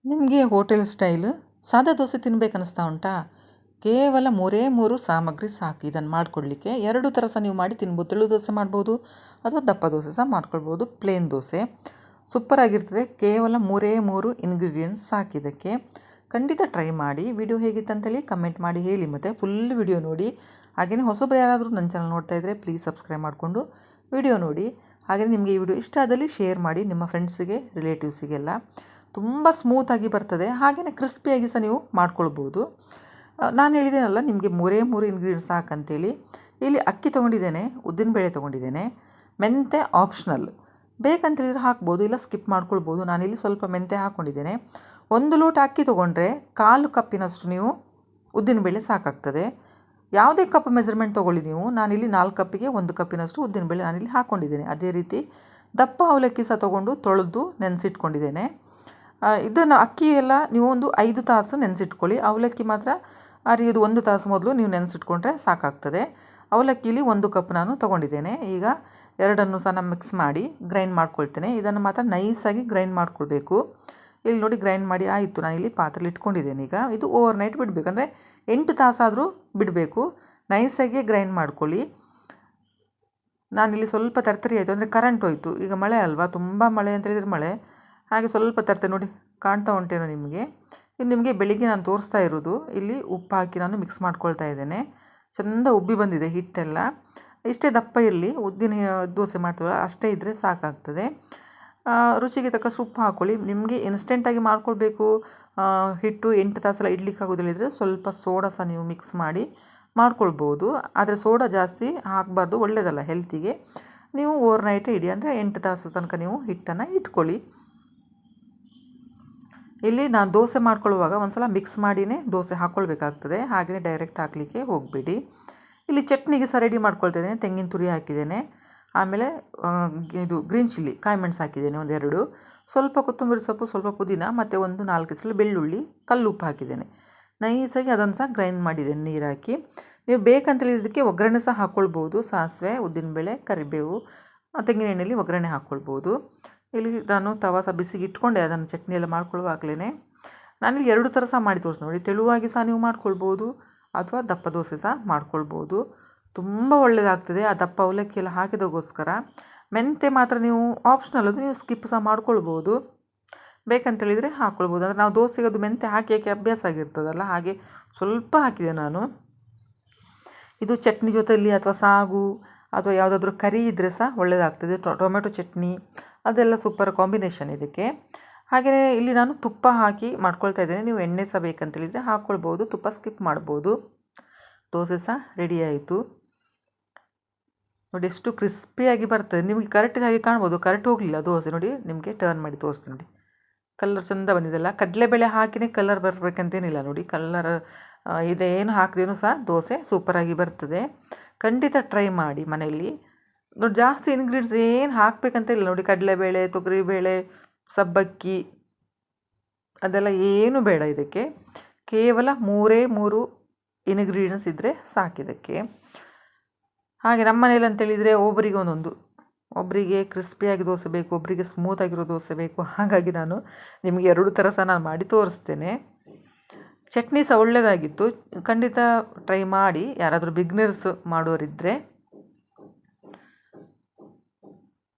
ನಿಮಗೆ hotel style ಸಾದಾ ದೋಸೆ ತಿನ್ಬೇಕನ್ನಿಸ್ತಾ ಉಂಟಾ? ಕೇವಲ 3 ಸಾಮಗ್ರಿ ಸಾಕು ಇದನ್ನು ಮಾಡಿಕೊಡ್ಲಿಕ್ಕೆ. 2 ಥರ ಸಹ ನೀವು ಮಾಡಿ ತಿನ್ಬೋದು. ತೆಳು ದೋಸೆ ಮಾಡ್ಬೋದು ಅಥವಾ ದಪ್ಪ ದೋಸೆ ಸಹ ಮಾಡ್ಕೊಳ್ಬೋದು. ಪ್ಲೇನ್ ದೋಸೆ ಸೂಪರಾಗಿರ್ತದೆ. ಕೇವಲ 3 ಇಂಗ್ರೀಡಿಯೆಂಟ್ಸ್ ಸಾಕಿದ್ದಕ್ಕೆ. ಖಂಡಿತ ಟ್ರೈ ಮಾಡಿ. ವಿಡಿಯೋ ಹೇಗಿತ್ತಂತೇಳಿ ಕಮೆಂಟ್ ಮಾಡಿ ಹೇಳಿ, ಮತ್ತು ಫುಲ್ ವಿಡಿಯೋ ನೋಡಿ. ಹಾಗೆಯೇ ಹೊಸಬ್ರು ಯಾರಾದರೂ ನನ್ನ ಚಾನಲ್ ನೋಡ್ತಾ ಇದ್ದರೆ ಪ್ಲೀಸ್ ಸಬ್ಸ್ಕ್ರೈಬ್ ಮಾಡಿಕೊಂಡು ವಿಡಿಯೋ ನೋಡಿ. ಹಾಗೆಯೇ ನಿಮಗೆ ಈ ವಿಡಿಯೋ ಇಷ್ಟ ಆದಲ್ಲಿ ಶೇರ್ ಮಾಡಿ ನಿಮ್ಮ ಫ್ರೆಂಡ್ಸಿಗೆ, ರಿಲೇಟಿವ್ಸಿಗೆಲ್ಲ. ತುಂಬ ಸ್ಮೂತಾಗಿ ಬರ್ತದೆ. ಹಾಗೆಯೇ ಕ್ರಿಸ್ಪಿಯಾಗಿ ಸಹ ನೀವು ಮಾಡ್ಕೊಳ್ಬೋದು. ನಾನು ಹೇಳಿದ್ದೇನಲ್ಲ ನಿಮಗೆ 3 ಇಂಗ್ರೀಡಿಯೆಂಟ್ಸ್ ಸಾಕಂತೇಳಿ. ಇಲ್ಲಿ ಅಕ್ಕಿ ತೊಗೊಂಡಿದ್ದೇನೆ, ಉದ್ದಿನಬೇಳೆ ತೊಗೊಂಡಿದ್ದೇನೆ, ಮೆಂತ್ಯ ಆಪ್ಷನಲ್, ಬೇಕಂತೇಳಿದರೆ ಹಾಕ್ಬೋದು, ಇಲ್ಲ ಸ್ಕಿಪ್ ಮಾಡ್ಕೊಳ್ಬೋದು. ನಾನಿಲ್ಲಿ ಸ್ವಲ್ಪ ಮೆಂತ್ಯ ಹಾಕ್ಕೊಂಡಿದ್ದೇನೆ. 1 ಲೋಟ ಅಕ್ಕಿ ತೊಗೊಂಡ್ರೆ 1/4 ಕಪ್ಪಿನಷ್ಟು ನೀವು ಉದ್ದಿನಬೇಳೆ ಸಾಕಾಗ್ತದೆ. ಯಾವುದೇ ಕಪ್ ಮೆಜರ್ಮೆಂಟ್ ತೊಗೊಳ್ಳಿ ನೀವು. ನಾನಿಲ್ಲಿ 4 ಕಪ್ಪಿಗೆ 1 ಕಪ್ಪಿನಷ್ಟು ಉದ್ದಿನಬೇಳೆ ನಾನಿಲ್ಲಿ ಹಾಕ್ಕೊಂಡಿದ್ದೇನೆ. ಅದೇ ರೀತಿ ದಪ್ಪ ಅವಲಕ್ಕಿ ಸಹ ತೊಗೊಂಡು ತೊಳೆದು ನೆನೆಸಿಟ್ಕೊಂಡಿದ್ದೇನೆ. ಇದನ್ನು ಅಕ್ಕಿ ಎಲ್ಲ ನೀವು ಒಂದು 5 ತಾಸು ನೆನೆಸಿಟ್ಕೊಳ್ಳಿ. ಅವಲಕ್ಕಿ ಮಾತ್ರ ಅರಿಯೋದು 1 ತಾಸು ಮೊದಲು ನೀವು ನೆನೆಸಿಟ್ಕೊಂಡ್ರೆ ಸಾಕಾಗ್ತದೆ. ಅವಲಕ್ಕಿಲಿ 1 ಕಪ್ ನಾನು ತೊಗೊಂಡಿದ್ದೇನೆ. ಈಗ ಎರಡನ್ನು ಸಹ ನಾನು ಮಿಕ್ಸ್ ಮಾಡಿ ಗ್ರೈಂಡ್ ಮಾಡ್ಕೊಳ್ತೇನೆ. ಇದನ್ನು ಮಾತ್ರ ನೈಸಾಗಿ ಗ್ರೈಂಡ್ ಮಾಡ್ಕೊಳ್ಬೇಕು. ಇಲ್ಲಿ ನೋಡಿ ಗ್ರೈಂಡ್ ಮಾಡಿ ಆಯಿತು. ನಾನಿಲ್ಲಿ ಪಾತ್ರೆಲಿ ಇಟ್ಕೊಂಡಿದ್ದೇನೆ. ಈಗ ಇದು ಓವರ್ ನೈಟ್ ಬಿಡಬೇಕು, ಅಂದರೆ 8 ತಾಸಾದರೂ ಬಿಡಬೇಕು. ನೈಸಾಗಿ ಗ್ರೈಂಡ್ ಮಾಡ್ಕೊಳ್ಳಿ. ನಾನಿಲ್ಲಿ ಸ್ವಲ್ಪ ತರ್ತರಿ ಆಯಿತು, ಅಂದರೆ ಕರೆಂಟ್ ಹೋಯಿತು. ಈಗ ಮಳೆ ಅಲ್ವಾ, ತುಂಬ ಮಳೆ ಅಂತ ಹೇಳಿದರೆ ಮಳೆ, ಹಾಗೆ ಸ್ವಲ್ಪ ತರ್ತರಿ ನೋಡಿ ಕಾಣ್ತಾ ಉಂಟೇನೋ ನಿಮಗೆ. ಇದು ನಿಮಗೆ ಬೆಳಿಗ್ಗೆ ನಾನು ತೋರಿಸ್ತಾ ಇರೋದು. ಇಲ್ಲಿ ಉಪ್ಪು ಹಾಕಿ ನಾನು ಮಿಕ್ಸ್ ಮಾಡ್ಕೊಳ್ತಾ ಇದ್ದೇನೆ. ಚೆಂದ ಉಬ್ಬಿ ಬಂದಿದೆ ಹಿಟ್ಟೆಲ್ಲ. ಇಷ್ಟೇ ದಪ್ಪ ಇರಲಿ, ಉದ್ದಿನ ದೋಸೆ ಮಾಡ್ತೀವಲ್ಲ ಅಷ್ಟೇ ಇದ್ದರೆ ಸಾಕಾಗ್ತದೆ. ರುಚಿಗೆ ತಕ್ಕಷ್ಟು ಉಪ್ಪು ಹಾಕ್ಕೊಳ್ಳಿ. ನಿಮಗೆ ಇನ್ಸ್ಟೆಂಟಾಗಿ ಮಾಡ್ಕೊಳ್ಬೇಕು, ಹಿಟ್ಟು 8 ತಾಸೆಲ್ಲ ಇಡ್ಲಿಕ್ಕೆ ಆಗೋದಿಲ್ಲಿದ್ದರೆ ಸ್ವಲ್ಪ ಸೋಡಾ ಸಹ ನೀವು ಮಿಕ್ಸ್ ಮಾಡಿ ಮಾಡ್ಕೊಳ್ಬೋದು. ಆದರೆ ಸೋಡಾ ಜಾಸ್ತಿ ಹಾಕಬಾರ್ದು, ಒಳ್ಳೆಯದಲ್ಲ ಹೆಲ್ತಿಗೆ. ನೀವು ಓವರ್ ನೈಟ್ ಇಡಿ, ಅಂದರೆ 8 ತಾಸು ತನಕ ನೀವು ಹಿಟ್ಟನ್ನು ಇಟ್ಕೊಳ್ಳಿ. ಇಲ್ಲಿ ನಾನು ದೋಸೆ ಮಾಡ್ಕೊಳ್ಳುವಾಗ ಒಂದು ಸಲ ಮಿಕ್ಸ್ ಮಾಡಿಯೇ ದೋಸೆ ಹಾಕ್ಕೊಳ್ಬೇಕಾಗ್ತದೆ, ಹಾಗೆಯೇ ಡೈರೆಕ್ಟ್ ಹಾಕಲಿಕ್ಕೆ ಹೋಗಬೇಡಿ. ಇಲ್ಲಿ ಚಟ್ನಿಗೆ ಸಹ ರೆಡಿ ಮಾಡ್ಕೊಳ್ತಾ ಇದ್ದೇನೆ. ತೆಂಗಿನ ತುರಿ ಹಾಕಿದ್ದೇನೆ, ಆಮೇಲೆ ಇದು ಗ್ರೀನ್ ಚಿಲ್ಲಿ ಕಾಯಿ ಮೆಣಸು ಹಾಕಿದ್ದೇನೆ 1-2, ಸ್ವಲ್ಪ ಕೊತ್ತಂಬರಿ ಸೊಪ್ಪು, ಸ್ವಲ್ಪ ಪುದೀನ, ಮತ್ತು ಒಂದು 4 ಎಸಳು ಬೆಳ್ಳುಳ್ಳಿ, ಕಲ್ಲುಪ್ಪು ಹಾಕಿದ್ದೇನೆ. ನೈಸಾಗಿ ಅದನ್ನು ಸಹ ಗ್ರೈಂಡ್ ಮಾಡಿದ್ದೇನೆ ನೀರು ಹಾಕಿ. ನೀವು ಬೇಕಂತೇಳಿದ್ದಕ್ಕೆ ಒಗ್ಗರಣೆ ಸಹ ಹಾಕ್ಕೊಳ್ಬೋದು. ಸಾಸಿವೆ, ಉದ್ದಿನಬೇಳೆ, ಕರಿಬೇವು, ತೆಂಗಿನ ಎಣ್ಣೆಯಲ್ಲಿ ಒಗ್ಗರಣೆ ಹಾಕ್ಕೊಳ್ಬೋದು. ಇಲ್ಲಿ ನಾನು ತವಾ ಸಹ ಬಿಸಿಗೆ ಇಟ್ಕೊಂಡೆ, ಅದನ್ನು ಚಟ್ನಿ ಎಲ್ಲ ಮಾಡ್ಕೊಳ್ಳುವಾಗಲೇ. ನಾನಿಲ್ಲಿ 2 ಥರ ಸಹ ಮಾಡಿ ತೋರಿಸಿ ನೋಡಿ. ತೆಳುವಾಗಿ ಸಹ ನೀವು ಮಾಡ್ಕೊಳ್ಬೋದು ಅಥವಾ ದಪ್ಪ ದೋಸೆ ಸಹ ಮಾಡ್ಕೊಳ್ಬೋದು. ತುಂಬ ಒಳ್ಳೆಯದಾಗ್ತದೆ ಆ ದಪ್ಪ ಅವಲಕ್ಕಿ ಎಲ್ಲ ಹಾಕಿದಗೋಸ್ಕರ. ಮೆಂತ್ಯ ಮಾತ್ರ ನೀವು ಆಪ್ಷನಲ್, ಅದು ನೀವು ಸ್ಕಿಪ್ ಸಹ ಮಾಡ್ಕೊಳ್ಬೋದು. ಬೇಕಂತೇಳಿದರೆ ಹಾಕ್ಕೊಳ್ಬೋದು. ಅಂದರೆ ನಾವು ದೋಸೆಗೆ ಅದು ಮೆಂತ್ಯ ಹಾಕಿ ಹಾಕಿ ಅಭ್ಯಾಸ ಆಗಿರ್ತದಲ್ಲ, ಹಾಗೆ ಸ್ವಲ್ಪ ಹಾಕಿದೆ ನಾನು. ಇದು ಚಟ್ನಿ ಜೊತೆಯಲ್ಲಿ ಅಥವಾ ಸಾಗು ಅಥವಾ ಯಾವುದಾದ್ರೂ ಕರಿ ಇದ್ದರೆ ಸಹ ಒಳ್ಳೆಯದಾಗ್ತದೆ. ಟೊಮೆಟೊ ಚಟ್ನಿ ಅದೆಲ್ಲ ಸೂಪರ್ ಕಾಂಬಿನೇಷನ್ ಇದಕ್ಕೆ. ಹಾಗೆಯೇ ಇಲ್ಲಿ ನಾನು ತುಪ್ಪ ಹಾಕಿ ಮಾಡ್ಕೊಳ್ತಾ ಇದ್ದೇನೆ. ನೀವು ಎಣ್ಣೆ ಸಹ ಬೇಕಂತೇಳಿದರೆ ಹಾಕ್ಕೊಳ್ಬೋದು, ತುಪ್ಪ ಸ್ಕಿಪ್ ಮಾಡ್ಬೋದು. ದೋಸೆ ಸಹ ರೆಡಿ ಆಯಿತು ನೋಡಿ. ಎಷ್ಟು ಕ್ರಿಸ್ಪಿಯಾಗಿ ಬರ್ತದೆ. ನಿಮಗೆ ಕರೆಕ್ಟ್ ಹಾಗೆ ಕಾಣ್ಬೋದು, ಕರೆಕ್ಟ್ ಹೋಗಲಿಲ್ಲ ದೋಸೆ ನೋಡಿ. ನಿಮಗೆ ಟರ್ನ್ ಮಾಡಿ ತೋರಿಸ್ತೀನಿ ನೋಡಿ. ಕಲರ್ ಚೆಂದ ಬಂದಿದೆಲ್ಲ. ಕಡಲೆಬೇಳೆ ಹಾಕಿನೇ ಕಲರ್ ಬರಬೇಕಂತೇನಿಲ್ಲ ನೋಡಿ. ಕಲರ್ ಇದೇನು ಹಾಕಿದೇನು ಸಹ ದೋಸೆ ಸೂಪರಾಗಿ ಬರ್ತದೆ. ಖಂಡಿತ ಟ್ರೈ ಮಾಡಿ ಮನೆಯಲ್ಲಿ ನೋಡಿ. ಜಾಸ್ತಿ ಇಂಗ್ರೀಡಿಯೆಂಟ್ಸ್ ಏನು ಹಾಕಬೇಕಂತ ಇಲ್ಲ ನೋಡಿ. ಕಡಲೆಬೇಳೆ, ತೊಗರಿಬೇಳೆ, ಸಬ್ಬಕ್ಕಿ ಅದೆಲ್ಲ ಏನು ಬೇಡ ಇದಕ್ಕೆ. ಕೇವಲ 3 ಇಂಗ್ರೀಡಿಯೆಂಟ್ಸ್ ಇದ್ದರೆ ಸಾಕಿದಕ್ಕೆ. ಹಾಗೆ ನಮ್ಮ ಮನೇಲಿ ಅಂತೇಳಿದರೆ ಒಬ್ಬರಿಗೆ ಒಂದೊಂದು, ಒಬ್ಬರಿಗೆ ಕ್ರಿಸ್ಪಿಯಾಗಿ ದೋಸೆ ಬೇಕು, ಒಬ್ಬರಿಗೆ ಸ್ಮೂತಾಗಿರೋ ದೋಸೆ ಬೇಕು. ಹಾಗಾಗಿ ನಾನು ನಿಮಗೆ 2 ಥರ ಸಹ ನಾನು ಮಾಡಿ ತೋರಿಸ್ತೇನೆ. ಚಟ್ನಿ ಸಹ ಒಳ್ಳೆಯದಾಗಿತ್ತು. ಖಂಡಿತ ಟ್ರೈ ಮಾಡಿ ಯಾರಾದರೂ ಬಿಗ್ನರ್ಸ್ ಮಾಡೋರಿದ್ದರೆ.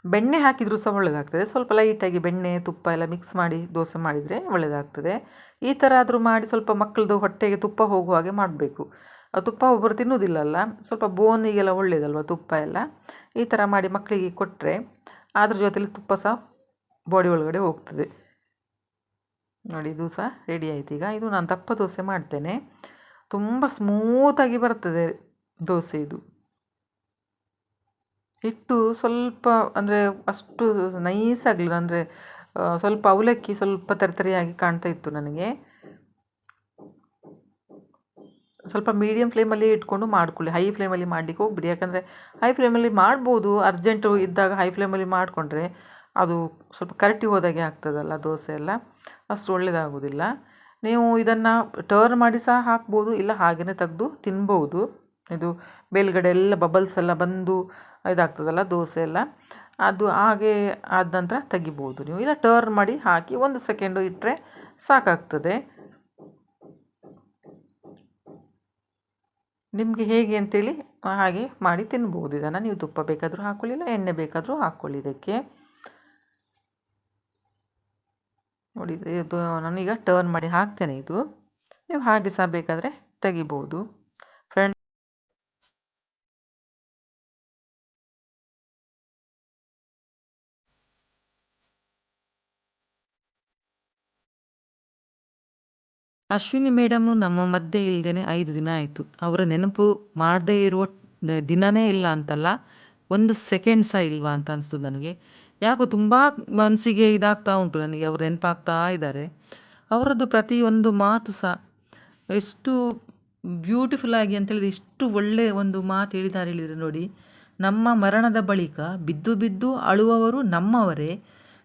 ಬೆಣ್ಣೆ ಹಾಕಿದರೂ ಸಹ ಒಳ್ಳೆಯದಾಗ್ತದೆ. ಸ್ವಲ್ಪ ಲೈಟಾಗಿ ಬೆಣ್ಣೆ ತುಪ್ಪ ಎಲ್ಲ ಮಿಕ್ಸ್ ಮಾಡಿ ದೋಸೆ ಮಾಡಿದರೆ ಒಳ್ಳೆಯದಾಗ್ತದೆ. ಈ ಥರ ಆದರೂ ಮಾಡಿ ಸ್ವಲ್ಪ ಮಕ್ಕಳದು ಹೊಟ್ಟೆಗೆ ತುಪ್ಪ ಹೋಗುವ ಹಾಗೆ ಮಾಡಬೇಕು. ತುಪ್ಪ ಒಬ್ಬರು ತಿನ್ನೋದಿಲ್ಲಲ್ಲ, ಸ್ವಲ್ಪ ಬೋನಿಗೆಲ್ಲ ಒಳ್ಳೆಯದಲ್ವ ತುಪ್ಪ ಎಲ್ಲ. ಈ ಥರ ಮಾಡಿ ಮಕ್ಕಳಿಗೆ ಕೊಟ್ಟರೆ ಅದ್ರ ಜೊತೆಲಿ ತುಪ್ಪ ಸಹ ಬಾಡಿ ಒಳಗಡೆ ಹೋಗ್ತದೆ ನೋಡಿ. ಇದು ಸಹ ರೆಡಿ ಆಯ್ತು. ಈಗ ಇದು ನಾನು ದಪ್ಪ ದೋಸೆ ಮಾಡ್ತೇನೆ. ತುಂಬ ಸ್ಮೂತಾಗಿ ಬರ್ತದೆ ದೋಸೆ ಇದು. ಹಿಟ್ಟು ಸ್ವಲ್ಪ ಅಂದರೆ ಅಷ್ಟು ನೈಸ್ ಆಗಲಿಲ್ಲ, ಅಂದರೆ ಸ್ವಲ್ಪ ಅವಲಕ್ಕಿ ಸ್ವಲ್ಪ ತರಿತರಿಯಾಗಿ ಕಾಣ್ತಾ ಇತ್ತು ನನಗೆ. ಸ್ವಲ್ಪ ಮೀಡಿಯಮ್ ಫ್ಲೇಮಲ್ಲಿ ಇಟ್ಕೊಂಡು ಮಾಡ್ಕೊಳ್ಳಿ, ಹೈ ಫ್ಲೇಮಲ್ಲಿ ಮಾಡಲಿಕ್ಕೆ ಹೋಗ್ಬಿಡಿ. ಯಾಕಂದರೆ ಹೈ ಫ್ಲೇಮಲ್ಲಿ ಮಾಡ್ಬೋದು, ಅರ್ಜೆಂಟು ಇದ್ದಾಗ ಹೈ ಫ್ಲೇಮಲ್ಲಿ ಮಾಡಿಕೊಂಡ್ರೆ ಅದು ಸ್ವಲ್ಪ ಕರಟಿ ಹೋದಾಗೆ ಆಗ್ತದಲ್ಲ ದೋಸೆ ಎಲ್ಲ, ಅಷ್ಟು ಒಳ್ಳೆಯದಾಗೋದಿಲ್ಲ. ನೀವು ಇದನ್ನು ಟರ್ನ್ ಮಾಡಿ ಸಹ ಹಾಕ್ಬೋದು, ಇಲ್ಲ ಹಾಗೆಯೇ ತೆಗೆದು ತಿನ್ಬೋದು. ಇದು ಮೇಲ್ಗಡೆ ಎಲ್ಲ ಬಬಲ್ಸ್ ಎಲ್ಲ ಬಂದು ಇದಾಗ್ತದಲ್ಲ ದೋಸೆ ಎಲ್ಲ, ಅದು ಹಾಗೆ ಆದ ನಂತರ ತೆಗಿಬೋದು ನೀವು. ಇಲ್ಲ ಟರ್ನ್ ಮಾಡಿ ಹಾಕಿ 1 ಸೆಕೆಂಡು ಇಟ್ಟರೆ ಸಾಕಾಗ್ತದೆ. ನಿಮಗೆ ಹೇಗೆ ಅಂತೇಳಿ ಹಾಗೆ ಮಾಡಿ ತಿನ್ಬೋದು. ಇದನ್ನು ನೀವು ತುಪ್ಪ ಬೇಕಾದರೂ ಹಾಕ್ಕೊಳ್ಳಿಲ್ಲ, ಎಣ್ಣೆ ಬೇಕಾದರೂ ಹಾಕ್ಕೊಳ್ಳಿ ಇದಕ್ಕೆ. ನೋಡಿ ಇದು ನಾನೀಗ ಟರ್ನ್ ಮಾಡಿ ಹಾಕ್ತೇನೆ. ಇದು ನೀವು ಹಾಗೆ ಸಹ ಬೇಕಾದರೆ ತೆಗಿಬೋದು ಫ್ರೆಂಡ್ಸ್. ಅಶ್ವಿನಿ ಮೇಡಮು ನಮ್ಮ ಮಧ್ಯೆ ಇಲ್ಲದೇ 5 ದಿನ ಆಯಿತು. ಅವರ ನೆನಪು ಮಾಡದೇ ಇರುವ ದಿನವೇ ಇಲ್ಲ ಅಂತಲ್ಲ, 1 ಸೆಕೆಂಡ್ ಸಹ ಇಲ್ವಾ ಅಂತ ಅನಿಸ್ತು ನನಗೆ. ಯಾಕೋ ತುಂಬ ಮನಸ್ಸಿಗೆ ಇದಾಗ್ತಾ ಉಂಟು ನನಗೆ. ಅವರು ನೆನಪಾಗ್ತಾ ಇದ್ದಾರೆ. ಅವರದ್ದು ಪ್ರತಿಯೊಂದು ಮಾತು ಸಹ ಎಷ್ಟು ಬ್ಯೂಟಿಫುಲ್ ಆಗಿ ಅಂತೇಳಿದರೆ, ಎಷ್ಟು ಒಳ್ಳೆಯ ಒಂದು ಮಾತು ಹೇಳಿದರೆ ನೋಡಿ. ನಮ್ಮ ಮರಣದ ಬಳಿಕ ಬಿದ್ದು ಬಿದ್ದು ಅಳುವವರು ನಮ್ಮವರೇ,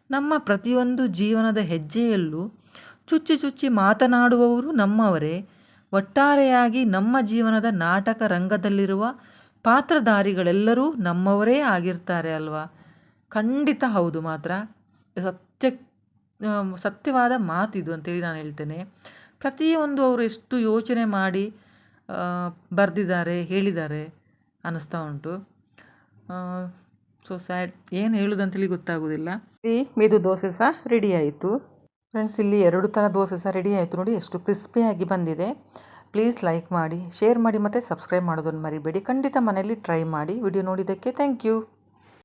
ನಮ್ಮ ಪ್ರತಿಯೊಂದು ಜೀವನದ ಹೆಜ್ಜೆಯಲ್ಲೂ ಚುಚ್ಚಿ ಚುಚ್ಚಿ ಮಾತನಾಡುವವರು ನಮ್ಮವರೇ, ಒಟ್ಟಾರೆಯಾಗಿ ನಮ್ಮ ಜೀವನದ ನಾಟಕ ರಂಗದಲ್ಲಿರುವ ಪಾತ್ರಧಾರಿಗಳೆಲ್ಲರೂ ನಮ್ಮವರೇ ಆಗಿರ್ತಾರೆ ಅಲ್ವಾ. ಖಂಡಿತ ಹೌದು ಮಾತ್ರ. ಸತ್ಯವಾದ ಮಾತಿದು ಅಂತೇಳಿ ನಾನು ಹೇಳ್ತೇನೆ. ಪ್ರತಿಯೊಂದು ಅವರು ಎಷ್ಟು ಯೋಚನೆ ಮಾಡಿ ಬರೆದಿದ್ದಾರೆ, ಹೇಳಿದ್ದಾರೆ ಅನ್ನಿಸ್ತಾ ಉಂಟು. ಸೊ ಸ್ಯಾಡ್, ಏನು ಹೇಳೋದಂತೇಳಿ ಗೊತ್ತಾಗೋದಿಲ್ಲ. ಈ ಮೆದು ದೋಸೆ ಸಹ ರೆಡಿ ಆಯಿತು ಫ್ರೆಂಡ್ಸ್. ಇಲ್ಲಿ 2 ಥರ ದೋಸೆ ಸಹ ರೆಡಿ ಆಯಿತು. ನೋಡಿ ಎಷ್ಟು ಕ್ರಿಸ್ಪಿಯಾಗಿ ಬಂದಿದೆ. ಪ್ಲೀಸ್ ಲೈಕ್ ಮಾಡಿ, ಶೇರ್ ಮಾಡಿ ಮತ್ತು ಸಬ್ಸ್ಕ್ರೈಬ್ ಮಾಡೋದನ್ನು ಮರಿಬೇಡಿ. ಖಂಡಿತ ಮನೆಯಲ್ಲಿ ಟ್ರೈ ಮಾಡಿ. ವಿಡಿಯೋ ನೋಡಿದ್ದಕ್ಕೆ ಥ್ಯಾಂಕ್ ಯು.